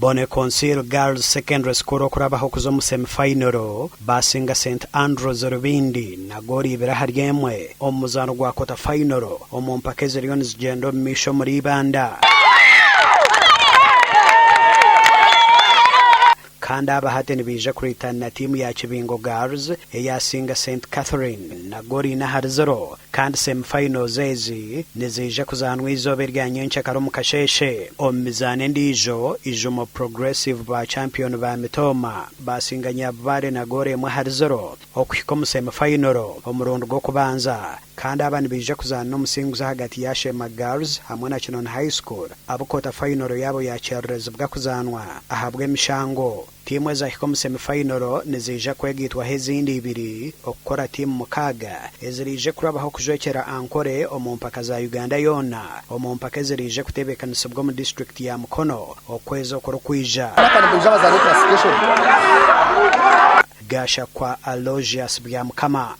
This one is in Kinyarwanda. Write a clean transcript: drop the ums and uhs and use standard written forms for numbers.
Bone Conceal Girls Secondary School okurabaho kuzo mu semifinal basinga St Andrews Rubindi na gori ibiraha ryemwe omuzano gwa quarter final omumpakeze Lions Gendo misho muri banda kandi abahateni bije kuritana timu ya Kibingo Girls eyasinga St Catherine na gori na harzero kandi semifinal zezi nizije kuzanwa izobe rya nyenche karo mukasheshe omizane ndijo ijumo progressive ba champion ba Mitoma basinganya bare na gore mu harzero okwiko mu semifinal omurundo go kubanza kandi abana bije kuzana umusinguza hagati ya Shema Girls hamwe na Kinon High School abo quarter final yabo ya Charles bwa kuzanwa ahabwe mishango timu za hikomu semifinal nizije kwegitwa hezindi ibiri okukora timu mukaga ezirije kurabaho kujwekera ankore omumpaka za Uganda yona omumpaka ezirije kutebekanisa bwo mu district ya Mukono okwezo korokwija gasha kwa Aloysius Byamukama.